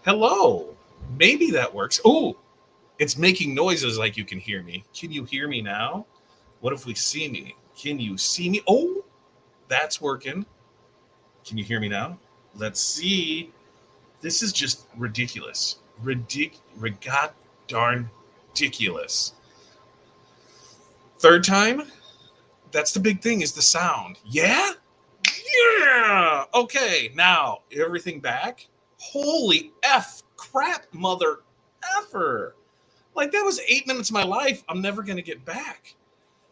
Hello. Maybe that works. Oh, it's making noises like you can hear me. Can you hear me now? What if we see me? Can you see me? Oh, that's working. Can you hear me now? Let's see. This is just ridiculous. God darn ridiculous. Third time, that's the big thing is the sound. Yeah? Yeah. Okay, now everything back. Holy F crap, mother effer. Like that was 8 minutes of my life I'm never gonna get back.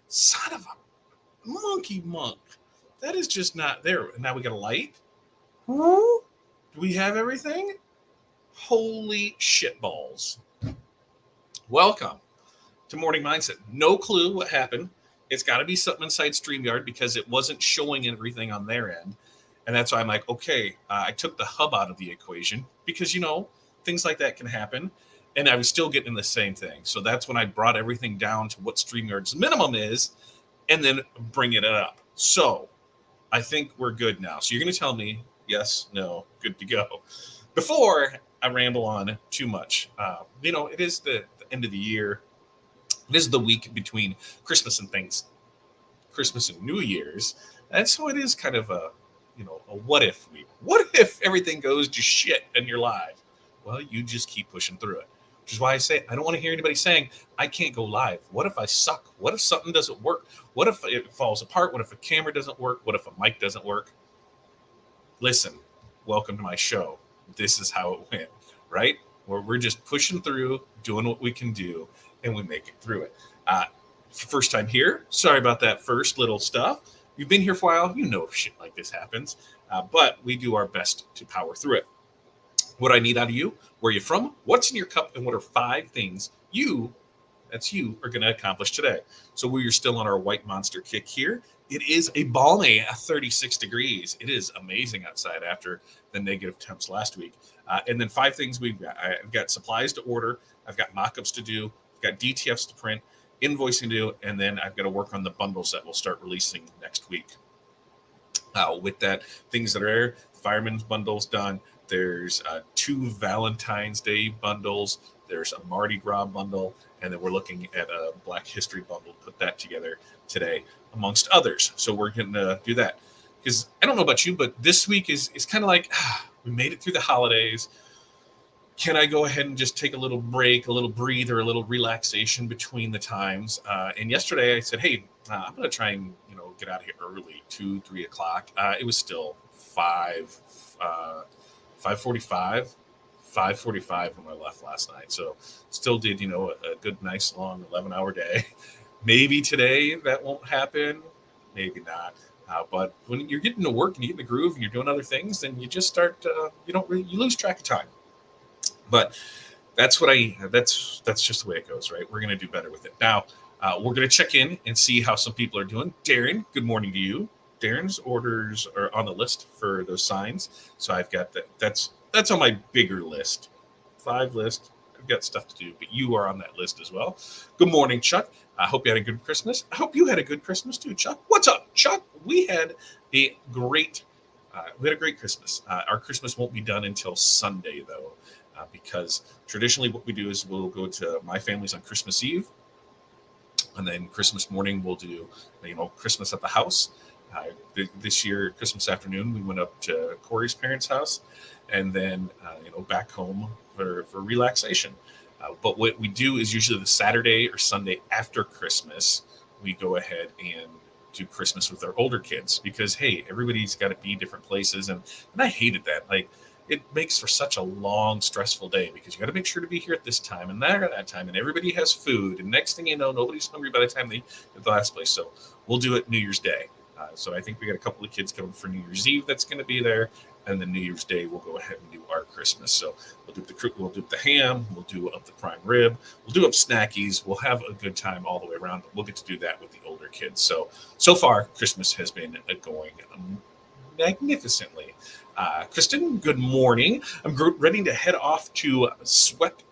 Son of a monkey monk. That is just not there. Now we got a light. Do we have everything? Holy shitballs. Welcome to Morning Mindset. No clue what happened. It's got to be something inside StreamYard because it wasn't showing everything on their end. And that's why I'm like, okay, I took the hub out of the equation because, things like that can happen. And I was still getting the same thing. So that's when I brought everything down to what StreamYard's minimum is and then bring it up. So I think we're good now. So you're going to tell me yes, no, good to go. Before I ramble on too much, it is the end of the year. It is the week between Christmas and New Year's, and so it is kind of a what if week. What if everything goes to shit in your life? Well, you just keep pushing through it. Which is why I say I don't want to hear anybody saying I can't go live. What if I suck? What if something doesn't work? What if it falls apart? What if a camera doesn't work? What if a mic doesn't work? Listen, welcome to my show. This is how it went, right? Where we're just pushing through, doing what we can do, and we make it through it. First time here, sorry about that first little stuff. You've been here for a while, you know shit like this happens, but we do our best to power through it. What I need out of you, where you from, what's in your cup, and what are 5 things you are going to accomplish today. So we're still on our white monster kick here. It is a balmy 36 degrees. It is amazing outside after the negative temps last week. And then 5 things I've got supplies to order. I've got mock-ups to do. I've got DTFs to print, invoicing to do, and then I've got to work on the bundles that we'll start releasing next week. With that, things that are there, Fireman's bundles done. There's 2 Valentine's Day bundles. There's a Mardi Gras bundle. And then we're looking at a Black History bundle, put that together today, amongst others. So we're going to do that. Because I don't know about you, but this week is kind of like, we made it through the holidays. Can I go ahead and just take a little break, a little breather, a little relaxation between the times? And yesterday I said, hey, I'm going to try and get out of here early, 2-3 o'clock. It was still 5:45 when I left last night. So still did, a good, nice, long 11-hour day. Maybe today that won't happen. Maybe not. But when you're getting to work and you get in the groove and you're doing other things, then you just start, you lose track of time. But that's just the way it goes, right? We're going to do better with it. Now, we're going to check in and see how some people are doing. Darren, good morning to you. Darren's orders are on the list for those signs. So I've got that. That's on my bigger list. 5 list. I've got stuff to do, but you are on that list as well. Good morning, Chuck. I hope you had a good Christmas. I hope you had a good Christmas too, Chuck. What's up, Chuck? We had a great Christmas. Our Christmas won't be done until Sunday, though, because traditionally what we do is we'll go to my family's on Christmas Eve, and then Christmas morning we'll do, Christmas at the house. This year, Christmas afternoon, we went up to Corey's parents' house, and then back home for relaxation. But what we do is usually the Saturday or Sunday after Christmas, we go ahead and do Christmas with our older kids because, hey, everybody's got to be different places, and I hated that. Like, it makes for such a long, stressful day because you got to make sure to be here at this time and that time, and everybody has food, and next thing you know, nobody's hungry by the time they get to the last place. So we'll do it New Year's Day. So I think we got a couple of kids coming for New Year's Eve that's going to be there, and then New Year's Day we'll go ahead and do our Christmas. So we'll do the ham, we'll do up the prime rib, we'll do up snackies, we'll have a good time all the way around. But we'll get to do that with the older kids. So far Christmas has been going magnificently. Kristen, good morning. I'm ready to head off to Sweatshop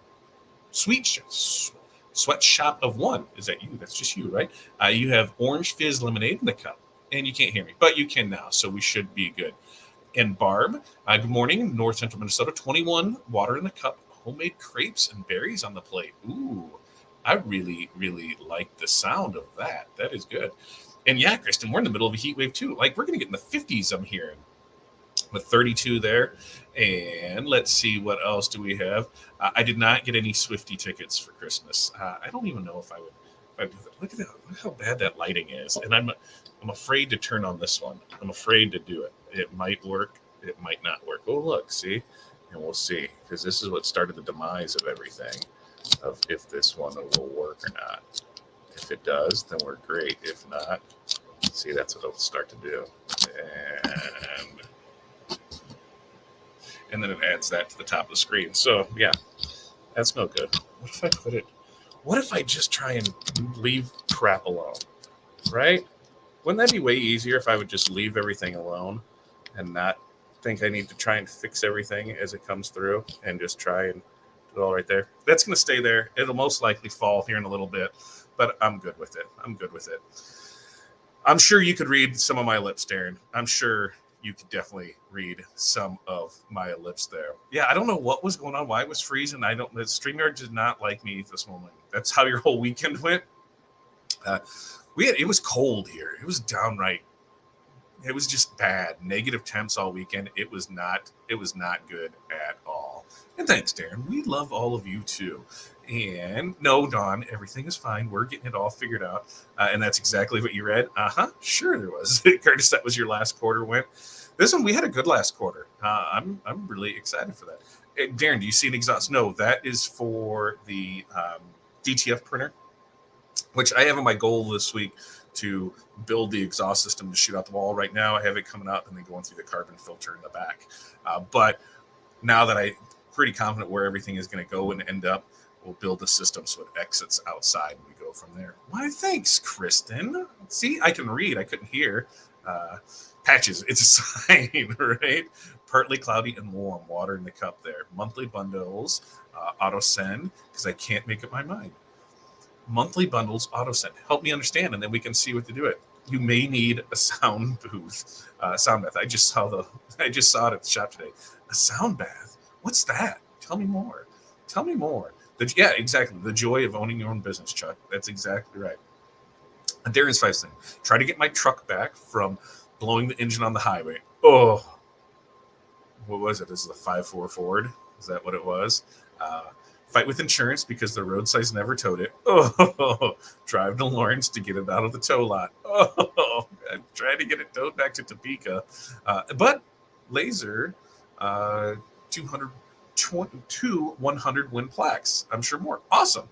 of One. Is that you? That's just you, right? You have orange fizz lemonade in the cup. And you can't hear me, but you can now, so we should be good. And Barb, good morning, North Central Minnesota. 21 water in the cup, homemade crepes and berries on the plate. Ooh, I really, really like the sound of that. That is good. And yeah, Kristen, we're in the middle of a heat wave too. Like we're going to get in the 50s, I'm hearing, with 32 there. And let's see, what else do we have? I did not get any Swifty tickets for Christmas. I don't even know if I would. Look at that! Look how bad that lighting is, and I'm afraid to turn on this one. I'm afraid to do it. It might work. It might not work. Oh, look, see, and we'll see, because this is what started the demise of everything. Of if this one will work or not. If it does, then we're great. If not, see, that's what it'll start to do. And then it adds that to the top of the screen. So yeah, that's no good. What if I put it? What if I just try and leave crap alone? Right? Wouldn't that be way easier if I would just leave everything alone and not think I need to try and fix everything as it comes through and just try and do it all right there? That's going to stay there. It'll most likely fall here in a little bit, but I'm good with it. I'm good with it. I'm sure you could read some of my lips, Darren. I'm sure you could definitely read some of my lips there. Yeah, I don't know what was going on, why it was freezing. The StreamYard did not like me this moment. That's how your whole weekend went. It was cold here. It was downright. It was just bad. Negative temps all weekend. It was not good at all. And thanks, Darren. We love all of you too. And no, Dawn, everything is fine. We're getting it all figured out. And that's exactly what you read. Sure there was. Curtis, that was your last quarter went. This one, we had a good last quarter. I'm really excited for that. Darren, do you see an exhaust? No, that is for the DTF printer, which I have in my goal this week to build the exhaust system to shoot out the wall. Right now, I have it coming out and then going through the carbon filter in the back. But now that I'm pretty confident where everything is going to go and end up, we'll build a system so it exits outside and we go from there. Why, thanks, Kristen. See, I can read. I couldn't hear. Patches, it's a sign, right? Partly cloudy and warm. Water in the cup there. Monthly bundles, auto send, because I can't make up my mind. Monthly bundles, auto send. Help me understand, and then we can see what to do it. You may need a sound booth, sound bath. I just saw it at the shop today. A sound bath. What's that? Tell me more. Tell me more. Yeah, exactly. The joy of owning your own business, Chuck. That's exactly right. Darren's 5 thing. Try to get my truck back from blowing the engine on the highway. Oh, what was it? This is a 5.4 Ford. Is that what it was? Fight with insurance because the roadside's never towed it. Oh, drive to Lawrence to get it out of the tow lot. Oh, I'm trying to get it towed back to Topeka. But laser, 100 win plaques. I'm sure more. Awesome.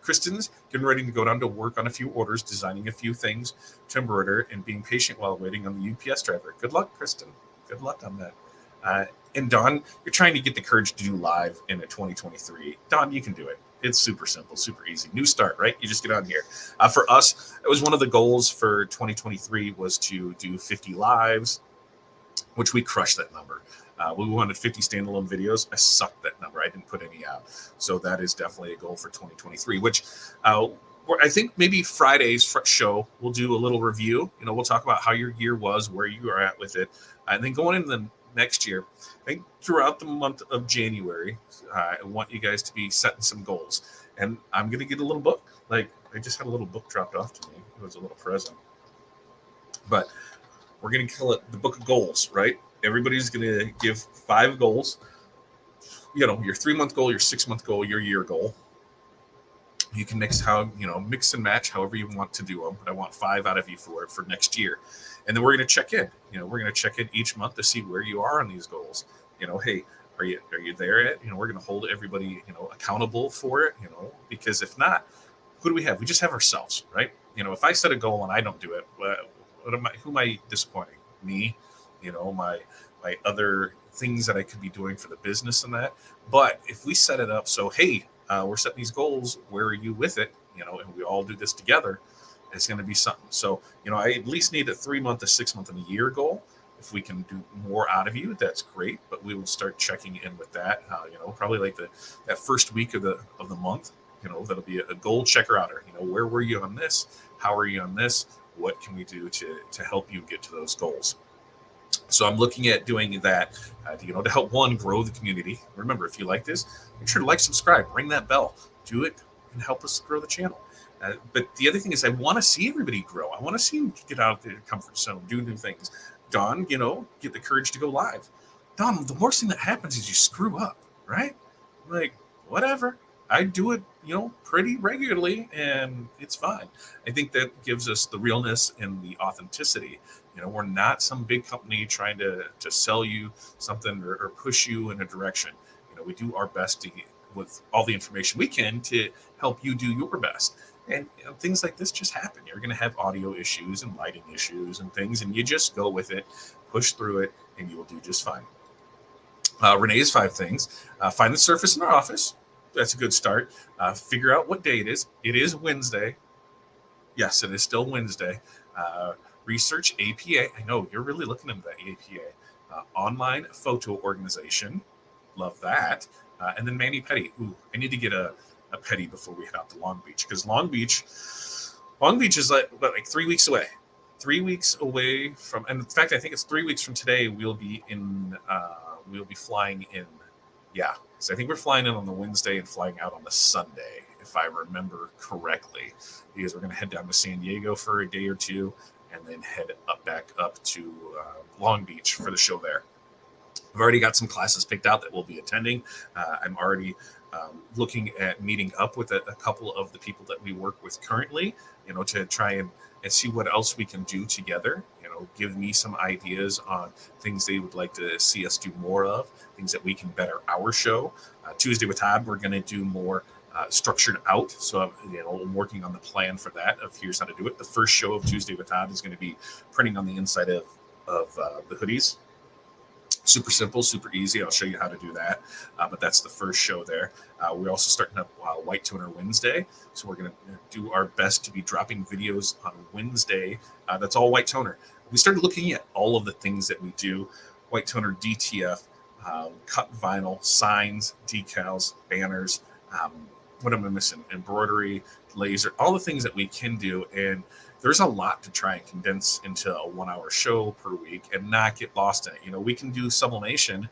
Kristen's getting ready to go down to work on a few orders, designing a few things to embroider, and being patient while waiting on the UPS driver. Good luck, Kristen. Good luck on that. And Dawn, you're trying to get the courage to do live in a 2023. Dawn, you can do it. It's super simple, super easy. New start, right? You just get on here. For us, it was one of the goals for 2023 was to do 50 lives, which we crushed that number. We wanted 50 standalone videos. I sucked that number. I didn't put any out. So that is definitely a goal for 2023, which I think maybe Friday's show, we'll do a little review. We'll talk about how your year was, where you are at with it. And then going into the next year, I think throughout the month of January, I want you guys to be setting some goals. And I'm going to get a little book. Like, I just had a little book dropped off to me. It was a little present. But we're going to call it the Book of Goals, right? Everybody's going to give 5 goals. Your 3-month goal, your 6-month goal, your year goal. You can mix and match however you want to do them. But I want 5 out of you for next year. And then we're going to check in. We're going to check in each month to see where you are on these goals. Hey, are you there yet? We're going to hold everybody, accountable for it, because if not, who do we have? We just have ourselves, right? If I set a goal and I don't do it, who am I disappointing? Me, my other things that I could be doing for the business and that. But if we set it up so, hey, we're setting these goals, where are you with it? And we all do this together, it's going to be something. So, I at least need a 3-month, a 6-month, and a year goal. If we can do more out of you, that's great. But we will start checking in with that. Probably like that first week of the month. That'll be a goal checker outer. Where were you on this? How are you on this? What can we do to help you get to those goals? So I'm looking at doing that, to help one grow the community. Remember, if you like this, make sure to like, subscribe, ring that bell, do it, and help us grow the channel. But the other thing is, I want to see everybody grow. I want to see them get out of their comfort zone, do new things. Don, get the courage to go live. Don, the worst thing that happens is you screw up, right? Like, whatever. I do it, pretty regularly, and it's fine. I think that gives us the realness and the authenticity. We're not some big company trying to sell you something or push you in a direction. We do our best with all the information we can to help you do your best. And things like this just happen. You're going to have audio issues and lighting issues and things, and you just go with it, push through it, and you will do just fine. Renee's 5 things. Find the surface in our office. That's a good start. Figure out what day it is. It is Wednesday. Yes, it is still Wednesday. Research APA. I know you're really looking into that APA. Online photo organization. Love that. And then mani pedi. Ooh, I need to get a pedi before we head out to Long Beach, because Long Beach is like 3 weeks away. 3 weeks away from, and in fact, I think it's 3 weeks from today. We'll be flying in. Yeah, so I think we're flying in on the Wednesday and flying out on the Sunday, if I remember correctly, because we're going to head down to San Diego for a day or two, and then head back up to Long Beach for the show there. I've already got some classes picked out that we'll be attending. I'm already looking at meeting up with a couple of the people that we work with currently, to try and see what else we can do together. Give me some ideas on things they would like to see us do more of, things that we can better our show. Tuesday with Todd, we're going to do more structured out. So, I'm working on the plan for that, of here's how to do it. The first show of Tuesday with Todd is going to be printing on the inside of the hoodies. Super simple, super easy. I'll show you how to do that. But that's the first show there. We're also starting up White Toner Wednesday. So we're going to do our best to be dropping videos on Wednesday. That's all White Toner. We started looking at all of the things that we do. White Toner DTF, cut vinyl, signs, decals, banners. What am I missing? Embroidery, laser, all the things that we can do. And there's a lot to try and condense into a 1-hour show per week and not get lost in it. We can do sublimation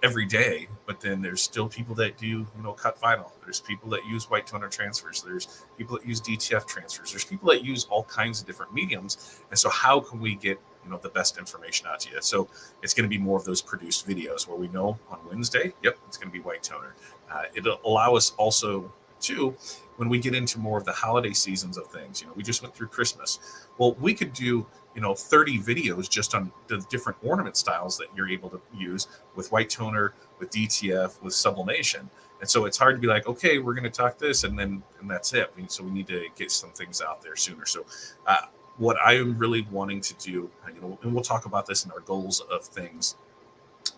every day, but then there's still people that do, cut vinyl. There's people that use White Toner transfers. There's people that use DTF transfers. There's people that use all kinds of different mediums. And so how can we get, the best information out to you? So it's going to be more of those produced videos where we know on Wednesday, yep, it's going to be White Toner. It'll allow us also to, when we get into more of the holiday seasons of things, we just went through Christmas. Well, we could do, 30 videos just on the different ornament styles that you're able to use with White Toner, with DTF, with sublimation. And so it's hard to be like, okay, we're going to talk this and that's it. So we need to get some things out there sooner. So what I am really wanting to do, and we'll talk about this in our goals of things,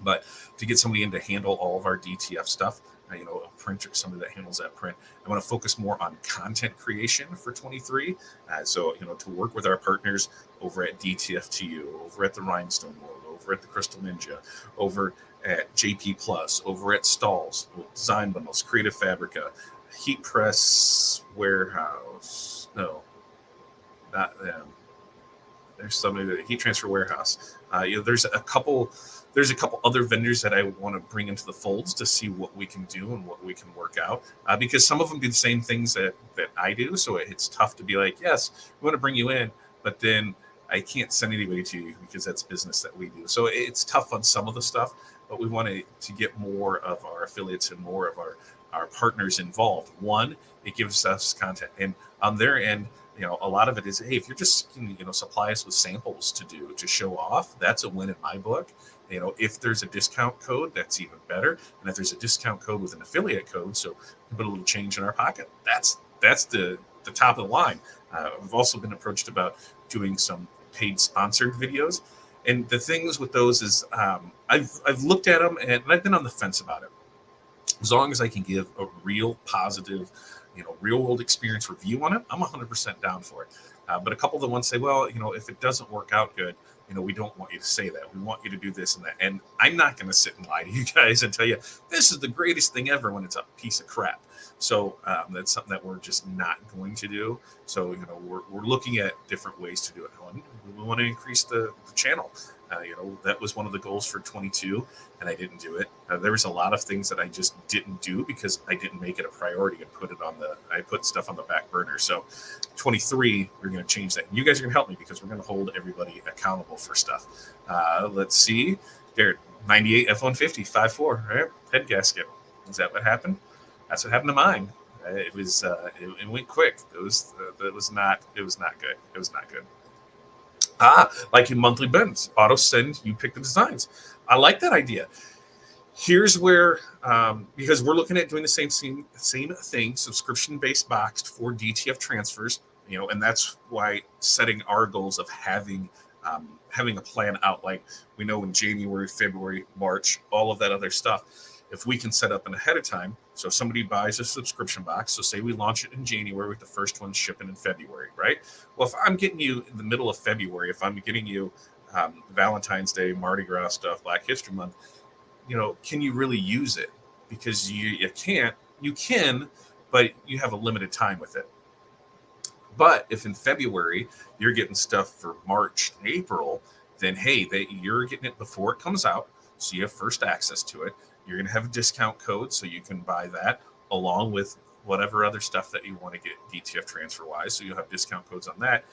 but to get somebody in to handle all of our DTF stuff, a printer, somebody that handles that print. I want to focus more on content creation for 23. So, to work with our partners over at DTFTU, over at the Rhinestone World, over at the Crystal Ninja, over at JP Plus, over at Stalls, Design Bundles, Creative Fabrica, Heat Press Warehouse. No, not them. There's somebody that Heat Transfer Warehouse. There's a couple other vendors that I want to bring into the folds to see what we can do and what we can work out, because some of them do the same things that I do. So it's tough to be like, yes, we want to bring you in, but then I can't send anybody to you because that's business that we do. So it's tough on some of the stuff, but we want to get more of our affiliates and more of our partners involved. One, it gives us content, and on their end, a lot of it is, hey, if you're just, supply us with samples to show off, that's a win in my book. If there's a discount code, that's even better. And if there's a discount code with an affiliate code, so we put a little change in our pocket, that's the top of the line. I've also been approached about doing some paid sponsored videos. And the things with those is I've looked at them and I've been on the fence about it. As long as I can give a real positive, real world experience review on it, I'm 100% down for it. But a couple of the ones say, well, if it doesn't work out good, we don't want you to say that. We want you to do this and that. And I'm not going to sit and lie to you guys and tell you this is the greatest thing ever when it's a piece of crap. So that's something that we're just not going to do. So, we're looking at different ways to do it. One, we want to increase the channel. That was one of the goals for 22, and I didn't do it. There was a lot of things that I just didn't do because I didn't make it a priority and I put stuff on the back burner. So 23, we're going to change that. You guys are going to help me because we're going to hold everybody accountable for stuff. Let's see. There, 98 F-150, 5.4, right? Head gasket. Is that what happened? That's what happened to mine. It went quick. It was not good. It was not good. Like in monthly bins, auto send, you pick the designs. I like that idea. Here's where, because we're looking at doing the same thing, subscription-based boxed for DTF transfers, and that's why setting our goals of having a plan out, like we know in January, February, March, all of that other stuff. If we can set up ahead of time, so if somebody buys a subscription box, so say we launch it in January with the first one shipping in February, right? Well, if I'm getting you in the middle of February, if I'm getting you Valentine's Day, Mardi Gras stuff, Black History Month, can you really use it? Because you can't. You can, but you have a limited time with it. But if in February you're getting stuff for March, April, then hey, you're getting it before it comes out, so you have first access to it. You're going to have a discount code, so you can buy that along with whatever other stuff that you want to get DTF transfer wise. So you'll have discount codes on that.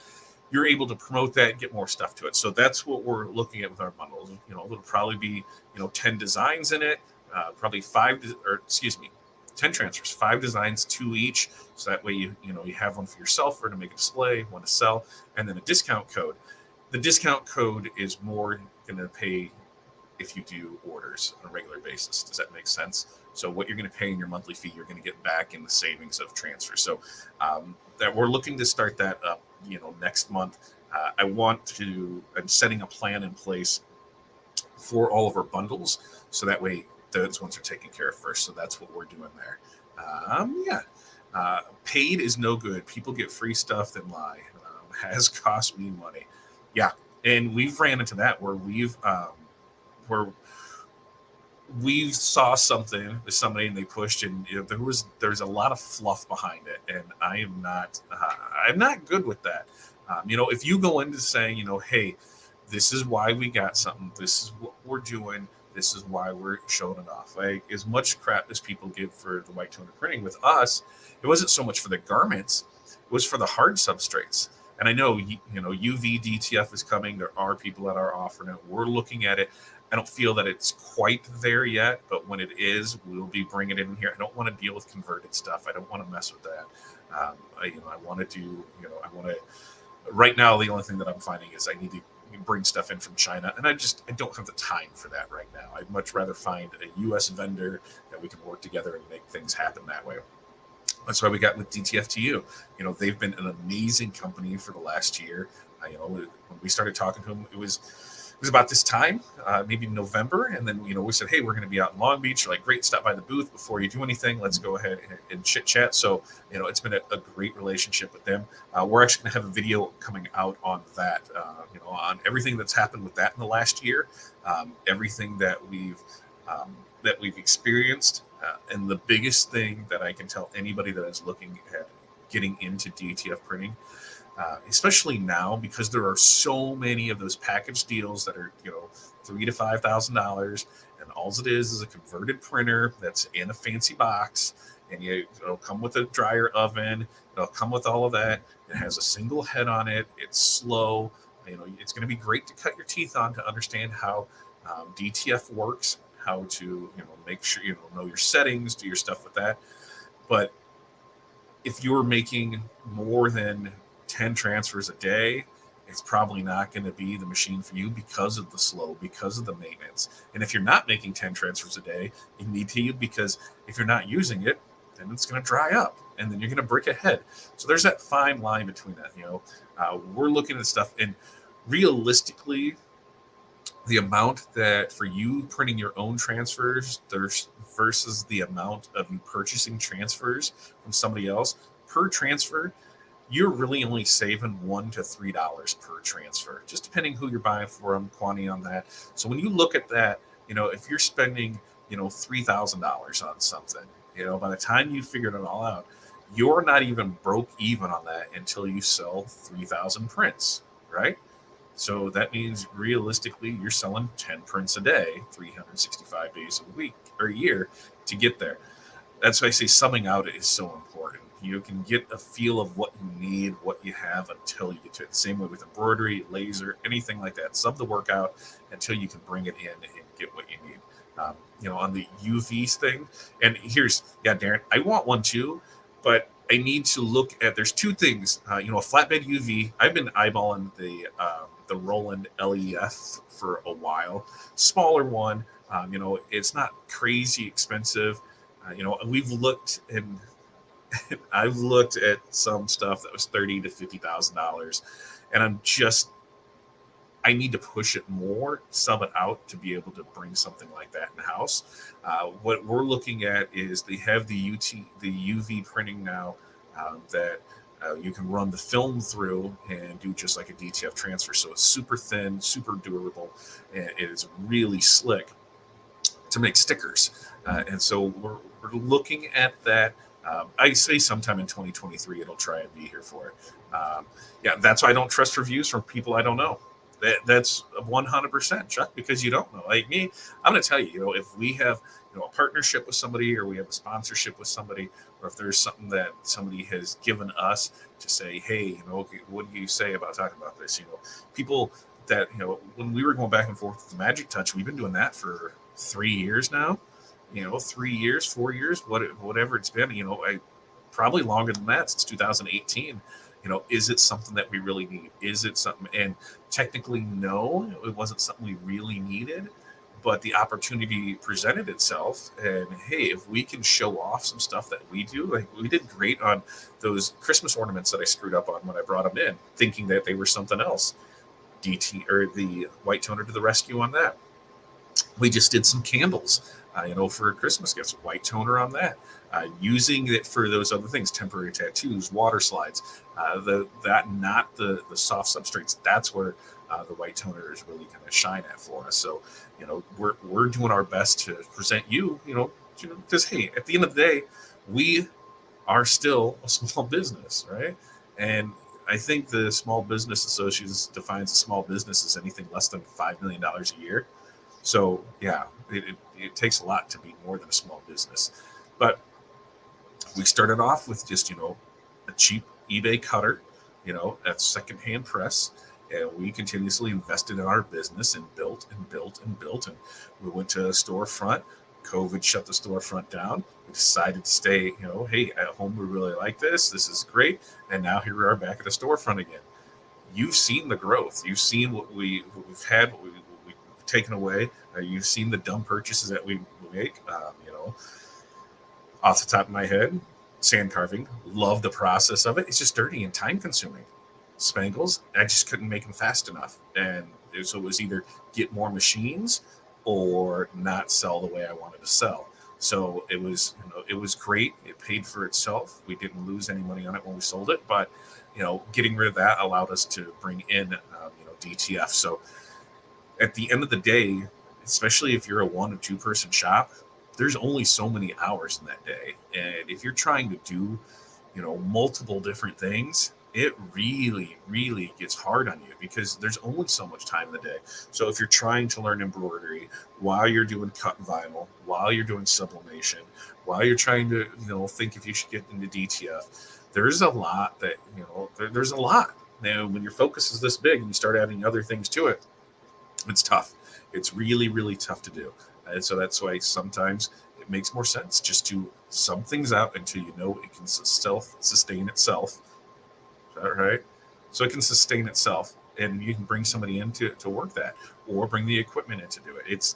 You're able to promote that and get more stuff to it. So that's what we're looking at with our bundles. It'll probably be 10 designs in it, probably 10 transfers, 5 designs, 2 each. So that way you have one for yourself or to make a display, one to sell, and then a discount code. The discount code is more going to pay if you do orders on a regular basis. Does that make sense? So what you're going to pay in your monthly fee, you're going to get back in the savings of transfer. So that we're looking to start that up, next month. I'm setting a plan in place for all of our bundles, so that way those ones are taken care of first. So that's what we're doing there. Paid is no good. People get free stuff that lie. Has cost me money. Yeah, and we've ran into that where we saw something with somebody and they pushed, and there's a lot of fluff behind it, and I'm not good with that. If you go into saying, hey, this is why we got something, this is what we're doing, this is why we're showing it off. Like, as much crap as people give for the white toner printing, with us, it wasn't so much for the garments, it was for the hard substrates. And I know, UV DTF is coming. There are people that are offering it. We're looking at it. I don't feel that it's quite there yet, but when it is, we'll be bringing it in here. I don't want to deal with converted stuff. I don't want to mess with that. Right now, the only thing that I'm finding is I need to bring stuff in from China, and I don't have the time for that right now. I'd much rather find a U.S. vendor that we can work together and make things happen that way. That's why we got with DTF2U. They've been an amazing company for the last year. When we started talking to them, it was about this time, maybe November, and then we said, hey, we're going to be out in Long Beach. They're like, great, stop by the booth before you do anything. Let's go ahead and chit chat. So it's been a great relationship with them. We're actually going to have a video coming out on that, on everything that's happened with that in the last year, everything that we've experienced. And the biggest thing that I can tell anybody that is looking at getting into DTF printing, especially now, because there are so many of those package deals that are $3,000 to $5,000, and all it is a converted printer that's in a fancy box, and it'll come with a dryer oven, it'll come with all of that. It has a single head on it. It's slow. It's going to be great to cut your teeth on to understand how DTF works, how to make sure know your settings, do your stuff with that. But if you're making more than 10 transfers a day, it's probably not going to be the machine for you because of the slow, because of the maintenance. And if you're not making 10 transfers a day, you need to, because if you're not using it, then it's going to dry up and then you're going to break ahead. So there's that fine line between that. We're looking at stuff, and realistically, the amount that for you printing your own transfers versus the amount of you purchasing transfers from somebody else per transfer, you're really only saving $1 to $3 per transfer, just depending who you're buying from, quantity on that. So when you look at that, if you're spending, $3,000 on something, by the time you figured it all out, you're not even broke even on that until you sell 3,000 prints, right? So that means realistically, you're selling 10 prints a day, 365 days a week or a year to get there. That's why I say summing out is so important. You can get a feel of what you need, what you have until you get to it. The same way with embroidery, laser, anything like that. Sub the workout until you can bring it in and get what you need. On the UVs thing, and yeah, Darren, I want one too, but I need to look at. There's two things. A flatbed UV. I've been eyeballing the Roland LEF for a while. Smaller one. It's not crazy expensive. We've looked and I've looked at some stuff that was $30,000 to $50,000, and I need to push it more, sub it out to be able to bring something like that in house. What we're looking at is they have the UV printing now that you can run the film through and do just like a DTF transfer. So it's super thin, super durable, and it is really slick to make stickers. And so we're looking at that. I say sometime in 2023 it'll try and be here for it. Yeah, that's why I don't trust reviews from people I don't know. That's 100%, Chuck, because you don't know. Like me, I'm going to tell you, if we have a partnership with somebody, or we have a sponsorship with somebody, or if there's something that somebody has given us to say, hey, what do you say about talking about this? People that when we were going back and forth with the Magic Touch, we've been doing that for 3 years now. 3 years, 4 years, whatever it's been. I probably longer than that, since 2018. Is it something that we really need? Is it something? And technically, no, it wasn't something we really needed, but the opportunity presented itself. And hey, if we can show off some stuff that we do, like we did great on those Christmas ornaments that I screwed up on when I brought them in, thinking that they were something else. DT or the White Toner to the rescue on that. We just did some candles, for Christmas gifts, white toner on that. Using it for those other things, temporary tattoos, water slides, not the soft substrates. That's where the white toner is really going to shine at for us. So, we're doing our best to present you, because hey, at the end of the day, we are still a small business, right? And I think the Small Business Associates defines a small business as anything less than $5 million a year. So yeah, it takes a lot to be more than a small business. But we started off with just a cheap eBay cutter, a secondhand press, and we continuously invested in our business and built and built and built. And we went to a storefront. COVID shut the storefront down. We decided to stay, hey, at home we really like this. This is great. And now here we are back at the storefront again. You've seen the growth. You've seen what we've had, what we've taken away. You've seen the dumb purchases that we make. Off the top of my head, sand carving. Love the process of it. It's just dirty and time consuming. Spangles, I just couldn't make them fast enough, and so it was either get more machines or not sell the way I wanted to sell. So it was great. It paid for itself. We didn't lose any money on it when we sold it, but getting rid of that allowed us to bring in DTF. So at the end of the day, especially if you're a 1 or 2 person shop, there's only so many hours in that day. And if you're trying to do, multiple different things, it really, really gets hard on you because there's only so much time in the day. So if you're trying to learn embroidery while you're doing cut vinyl, while you're doing sublimation, while you're trying to, think if you should get into DTF, there's a lot that, there's a lot. Now, when your focus is this big and you start adding other things to it, it's tough. It's really, really tough to do. And so that's why sometimes it makes more sense just to sub things out until it can sustain itself. Is that right? So it can sustain itself, and you can bring somebody in to work that, or bring the equipment in to do it.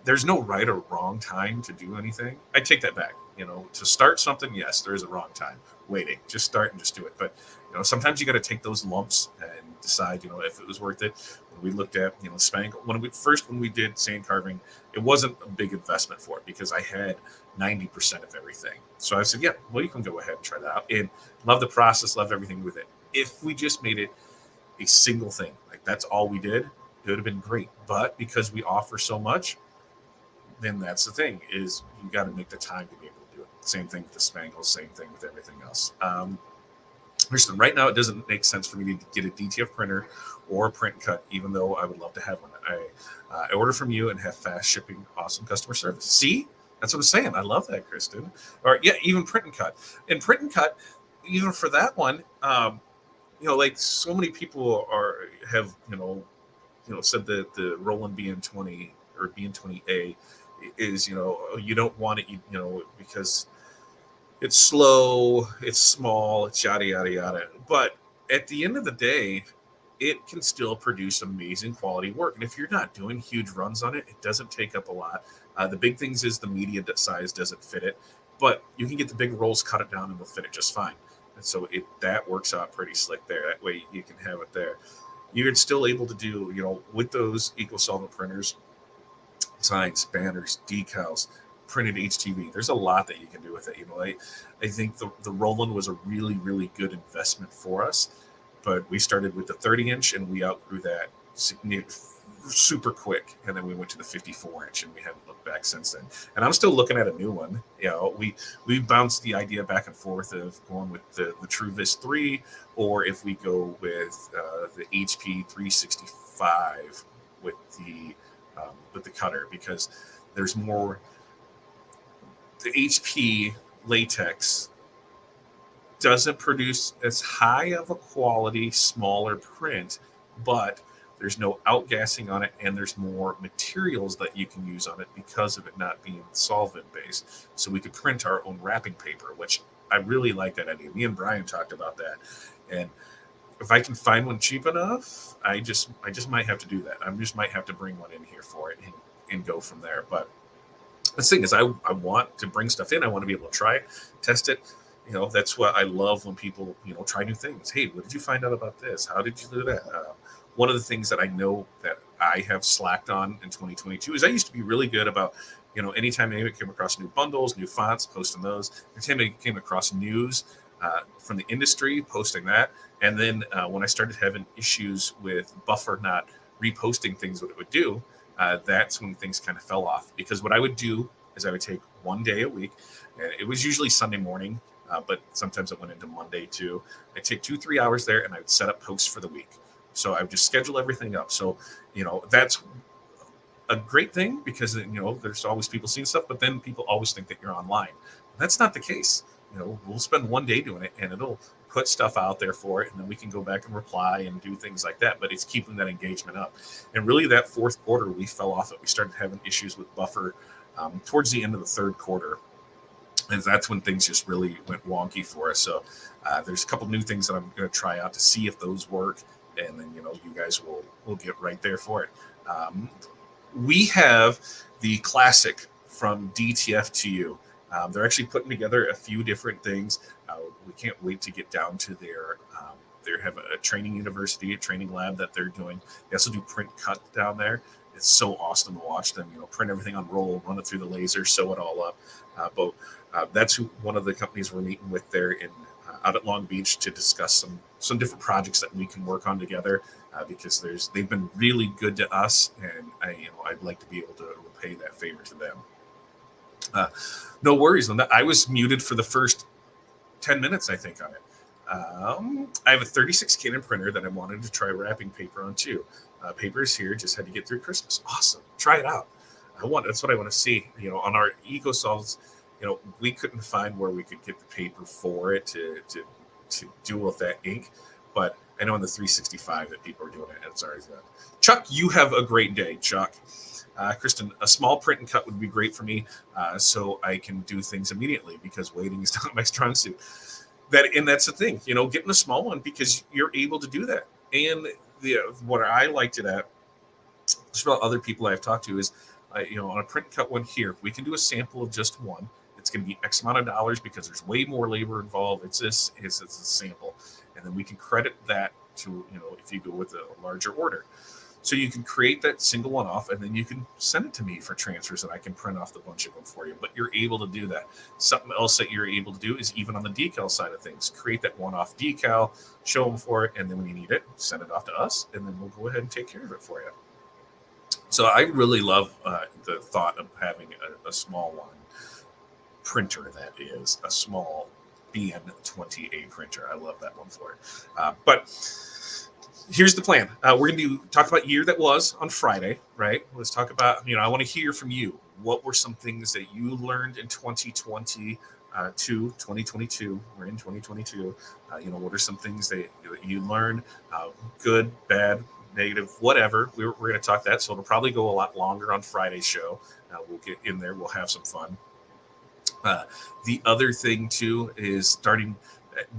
There's no right or wrong time to do anything. I take that back. To start something, yes, there is a wrong time. Waiting, just start and just do it. But sometimes you got to take those lumps and decide, if it was worth it. When we looked at, spangle, when we did sand carving, it wasn't a big investment for it because I had 90% of everything. So I said, yeah, well, you can go ahead and try that out. And love the process, love everything with it. If we just made it a single thing, like that's all we did, it would have been great. But because we offer so much, then that's the thing, is you got to make the time to be able to do it. Same thing with the spangles, same thing with everything else. Listen, right now it doesn't make sense for me to get a DTF printer or a print cut, even though I would love to have one. I order from you and have fast shipping, awesome customer service. See, that's what I'm saying. I love that, Kristen. Or yeah, even print and cut. And print and cut, even for that one, like so many people have said that the Roland BN20 or BN20A is you don't want it because it's slow, it's small, it's yada yada yada. But at the end of the day, it can still produce amazing quality work. And if you're not doing huge runs on it, it doesn't take up a lot. The big things is the media size doesn't fit it, but you can get the big rolls, cut it down, and it'll fit it just fine. And so that works out pretty slick there. That way you can have it there. You're still able to do, with those eco-solvent printers, signs, banners, decals, printed HTV. There's a lot that you can do with it. I think the Roland was a really, really good investment for us, but we started with the 30-inch and we outgrew that super quick, and then we went to the 54-inch and we haven't looked back since then. And I'm still looking at a new one. We bounced the idea back and forth of going with the TrueVis 3, or if we go with the HP 365 with the cutter, because there's more. The HP latex doesn't produce as high of a quality, smaller print, but there's no outgassing on it, and there's more materials that you can use on it because of it not being solvent based. So we could print our own wrapping paper, which I really like that idea. Me and Brian talked about that, and if I can find one cheap enough, I just might have to do that. I just might have to bring one in here for it and go from there. But the thing is, I want to bring stuff in. I want to be able to try it, test it. That's what I love when people, try new things. Hey, what did you find out about this? How did you do that? One of the things that I know that I have slacked on in 2022 is I used to be really good about, anytime I came across new bundles, new fonts, posting those. Anytime I came across news from the industry, posting that. And then when I started having issues with Buffer not reposting things, what it would do, that's when things kind of fell off. Because what I would do is I would take one day a week, and it was usually Sunday morning, but sometimes it went into Monday too. I'd take 2-3 hours there, and I would set up posts for the week. So I would just schedule everything up. So, that's a great thing because, there's always people seeing stuff, but then people always think that you're online. That's not the case. We'll spend one day doing it, and it'll put stuff out there for it, and then we can go back and reply and do things like that. But it's keeping that engagement up. And really, that fourth quarter, we fell off it. We started having issues with Buffer towards the end of the third quarter, and that's when things just really went wonky for us. So there's a couple new things that I'm going to try out to see if those work, and then you guys will get right there for it. We have the classic from DTF to you. They're actually putting together a few different things. We can't wait to get down to their. They have a training university, a training lab that they're doing. They also do print cut down there. It's so awesome to watch them. Print everything on roll, run it through the laser, sew it all up. But that's one of the companies we're meeting with there out at Long Beach to discuss some different projects that we can work on together. Because they've been really good to us, and I'd like to be able to repay that favor to them. No worries on that. I was muted for the first 10 minutes, I think, on it. I have a 36 Canon printer that I wanted to try wrapping paper on too. Paper is here, just had to get through Christmas. Awesome. Try it out. That's what I want to see. On our EcoSolves, we couldn't find where we could get the paper for it to do with that ink. But I know on the 365 that people are doing it, and it's already done. Chuck, you have a great day, Chuck. Kristen, a small print and cut would be great for me, so I can do things immediately because waiting is not my strong suit. That's the thing, getting a small one because you're able to do that. And what I liked it at, just about other people I've talked to, is on a print cut one here, we can do a sample of just one. It's going to be X amount of dollars because there's way more labor involved. It's a sample, and then we can credit that to if you go with a larger order. So you can create that single one off, and then you can send it to me for transfers, and I can print off the bunch of them for you. But you're able to do that. Something else that you're able to do is even on the decal side of things, create that one-off decal, show them for it, and then when you need it, send it off to us, and then we'll go ahead and take care of it for you. So I really love the thought of having a small one printer that is a small BN20A printer. I love that one for it. But here's the plan. We're going to talk about year that was on Friday, right? Let's talk about, I want to hear from you. What were some things that you learned in 2020 to 2022? We're in 2022. What are some things that you learned? Good, bad, negative, whatever. We're going to talk that. So it'll probably go a lot longer on Friday's show. We'll get in there. We'll have some fun. The other thing, too, is starting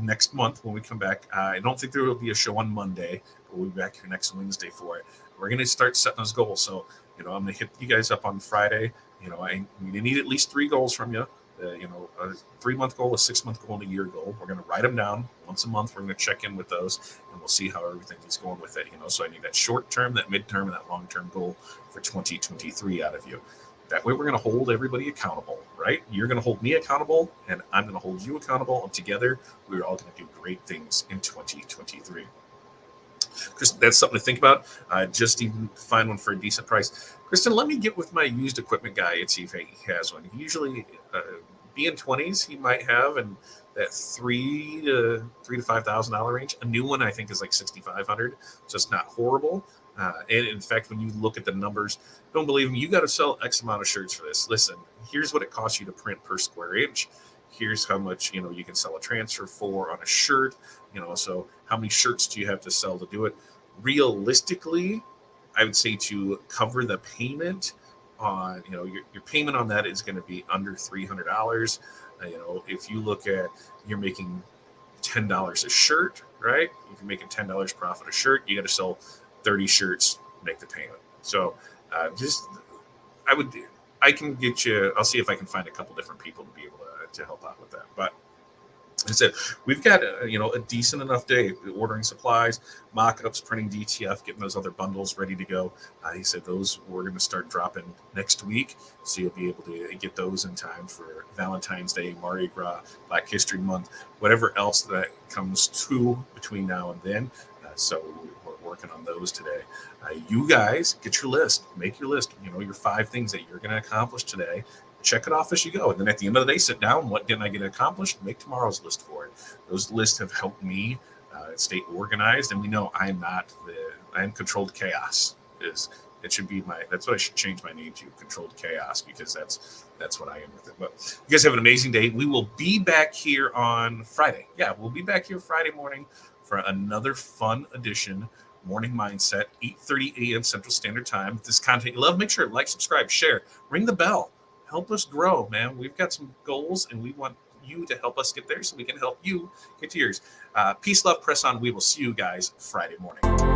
next month when we come back. I don't think there will be a show on Monday, but we'll be back here next Wednesday for it. We're going to start setting those goals. So, I'm going to hit you guys up on Friday. I need at least 3 goals from you. A 3-month goal, a 6-month goal, and a year goal. We're going to write them down once a month. We're going to check in with those, and we'll see how everything is going with it. So I need that short term, that midterm, and that long term goal for 2023 out of you. That way, we're going to hold everybody accountable, right? You're going to hold me accountable, and I'm going to hold you accountable. And together, we're all going to do great things in 2023. Kristen, that's something to think about. Just even find one for a decent price. Kristen, let me get with my used equipment guy and see if he has one. Usually, BN20s he might have, and that $3,000 to $5,000 range. A new one I think is like $6,500, so it's not horrible. And in fact, when you look at the numbers, don't believe me, you got to sell X amount of shirts for this. Listen, here's what it costs you to print per square inch. Here's how much, you can sell a transfer for on a shirt, so how many shirts do you have to sell to do it? Realistically, I would say to cover the payment on, your payment on that is going to be under $300. If you look at, you're making $10 a shirt, right? If you're making $10 profit a shirt, you got to sell 30 shirts, make the payment. So I can get you, I'll see if I can find a couple different people to be able to help out with that. But as I said, we've got a decent enough day ordering supplies, mock-ups, printing DTF, getting those other bundles ready to go. He said those we're going to start dropping next week, so you'll be able to get those in time for Valentine's Day, Mardi Gras, Black History Month, whatever else that comes to between now and then. So we're working on those today. You guys get your list, make your list. Your 5 things that you're going to accomplish today. Check it off as you go. And then at the end of the day, sit down. What didn't I get accomplished? Make tomorrow's list for it. Those lists have helped me stay organized. And we know I am controlled chaos. It should be that's what I should change my name to, Controlled Chaos, because that's what I am with it. But you guys have an amazing day. We will be back here on Friday. Yeah, we'll be back here Friday morning for another fun edition, Morning Mindset, 8:30 a.m. Central Standard Time. If this content you love, make sure to like, subscribe, share, ring the bell. Help us grow, man. We've got some goals, and we want you to help us get there so we can help you get to yours. Peace, love, press on. We will see you guys Friday morning.